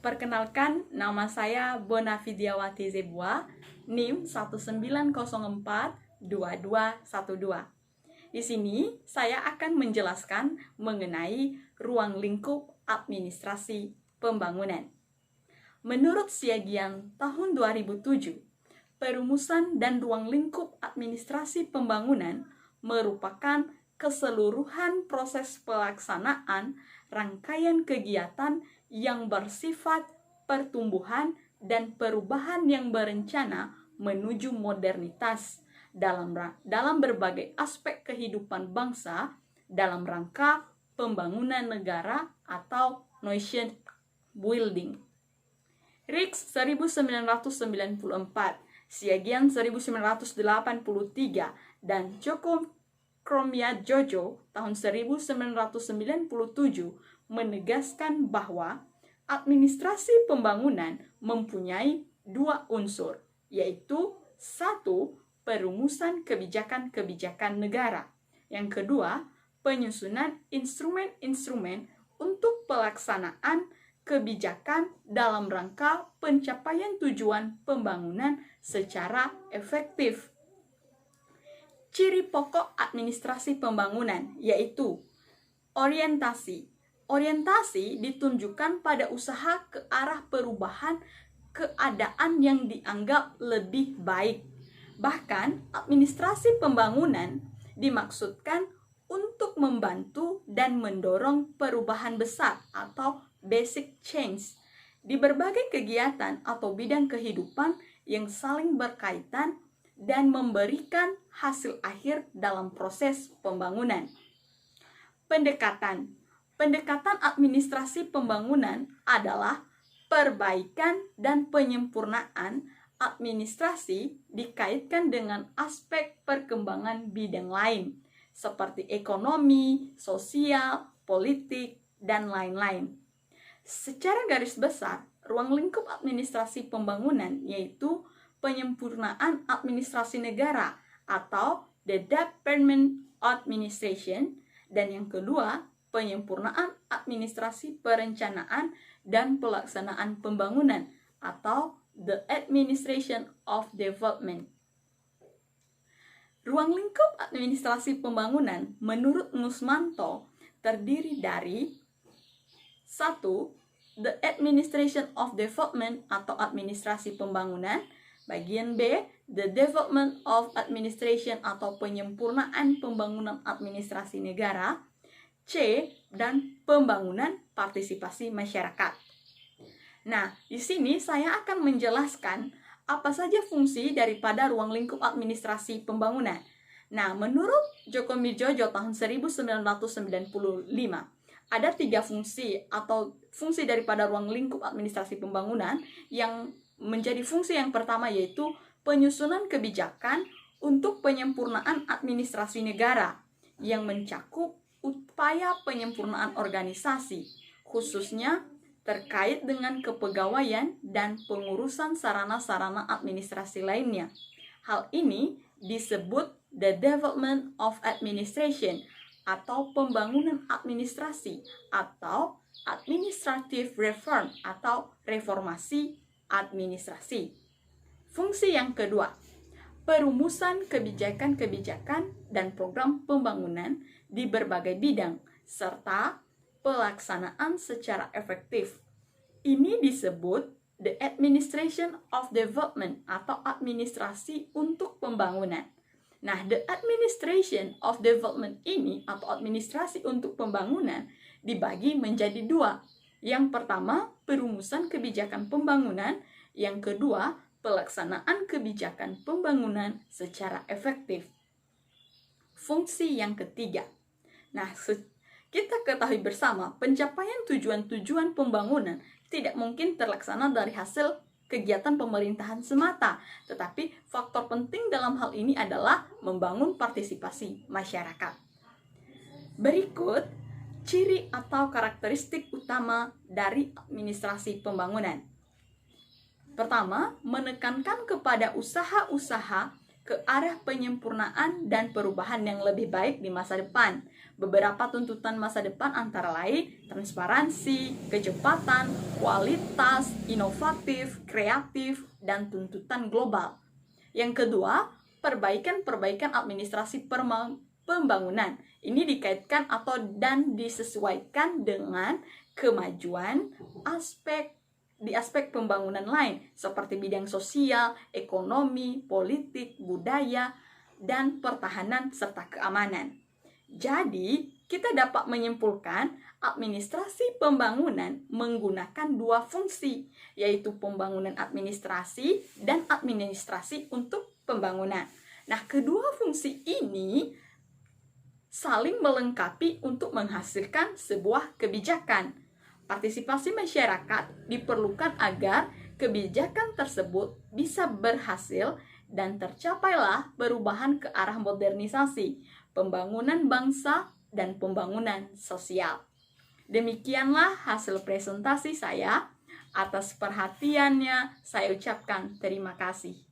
Perkenalkan, nama saya Bonavidiawati Zebua, NIM 19042212. Di sini saya akan menjelaskan mengenai ruang lingkup administrasi pembangunan. Menurut Siagian tahun 2007, perumusan dan ruang lingkup administrasi pembangunan merupakan keseluruhan proses pelaksanaan rangkaian kegiatan yang bersifat pertumbuhan dan perubahan yang berencana menuju modernitas dalam berbagai aspek kehidupan bangsa dalam rangka pembangunan negara atau nation building. Rix 1994, Siagian 1983, dan Joko Kromyadjojo tahun 1997 menegaskan bahwa administrasi pembangunan mempunyai dua unsur, yaitu satu, perumusan kebijakan-kebijakan negara. Yang kedua, penyusunan instrumen-instrumen untuk pelaksanaan kebijakan dalam rangka pencapaian tujuan pembangunan secara efektif. Ciri pokok administrasi pembangunan yaitu orientasi. Orientasi ditunjukkan pada usaha ke arah perubahan keadaan yang dianggap lebih baik. Bahkan, administrasi pembangunan dimaksudkan untuk membantu dan mendorong perubahan besar atau basic change di berbagai kegiatan atau bidang kehidupan yang saling berkaitan dan memberikan hasil akhir dalam proses pembangunan. Pendekatan administrasi pembangunan adalah perbaikan dan penyempurnaan administrasi dikaitkan dengan aspek perkembangan bidang lain, seperti ekonomi, sosial, politik, dan lain-lain. Secara garis besar, ruang lingkup administrasi pembangunan yaitu penyempurnaan administrasi negara atau the Development Administration, dan yang kedua, penyempurnaan administrasi perencanaan dan pelaksanaan pembangunan atau the Administration of Development. Ruang lingkup administrasi pembangunan menurut Nusmanto terdiri dari 1. The Administration of Development atau administrasi pembangunan. Bagian B, the Development of Administration atau penyempurnaan pembangunan administrasi negara. C, dan pembangunan partisipasi masyarakat. Nah, di sini saya akan menjelaskan apa saja fungsi daripada ruang lingkup administrasi pembangunan. Nah, menurut Joko Midjojo tahun 1995, ada 3 fungsi atau fungsi daripada ruang lingkup administrasi pembangunan yang menjadi fungsi yang pertama yaitu penyusunan kebijakan untuk penyempurnaan administrasi negara yang mencakup upaya penyempurnaan organisasi, khususnya terkait dengan kepegawaian dan pengurusan sarana-sarana administrasi lainnya. Hal ini disebut the development of administration atau pembangunan administrasi atau administrative reform atau reformasi administrasi. Fungsi yang kedua, perumusan kebijakan-kebijakan dan program pembangunan di berbagai bidang serta pelaksanaan secara efektif. Ini disebut the administration of development atau administrasi untuk pembangunan. Nah, the administration of development ini atau administrasi untuk pembangunan dibagi menjadi 2. Yang pertama, perumusan kebijakan pembangunan. Yang kedua, pelaksanaan kebijakan pembangunan secara efektif. Fungsi yang ketiga. Nah, kita ketahui bersama, pencapaian tujuan-tujuan pembangunan tidak mungkin terlaksana dari hasil kegiatan pemerintahan semata, tetapi faktor penting dalam hal ini adalah membangun partisipasi masyarakat. Berikut ciri atau karakteristik utama dari administrasi pembangunan. Pertama, menekankan kepada usaha-usaha ke arah penyempurnaan dan perubahan yang lebih baik di masa depan. Beberapa tuntutan masa depan antara lain transparansi, kecepatan, kualitas, inovatif, kreatif, dan tuntutan global. Yang kedua, perbaikan administrasi pembangunan. Ini dikaitkan dan disesuaikan dengan kemajuan di aspek pembangunan lain seperti bidang sosial, ekonomi, politik, budaya, dan pertahanan serta keamanan. Jadi, kita dapat menyimpulkan administrasi pembangunan menggunakan dua fungsi, yaitu pembangunan administrasi dan administrasi untuk pembangunan. Nah, kedua fungsi ini saling melengkapi untuk menghasilkan sebuah kebijakan. Partisipasi masyarakat diperlukan agar kebijakan tersebut bisa berhasil dan tercapailah perubahan ke arah modernisasi, pembangunan bangsa, dan pembangunan sosial. Demikianlah hasil presentasi saya. Atas perhatiannya, saya ucapkan terima kasih.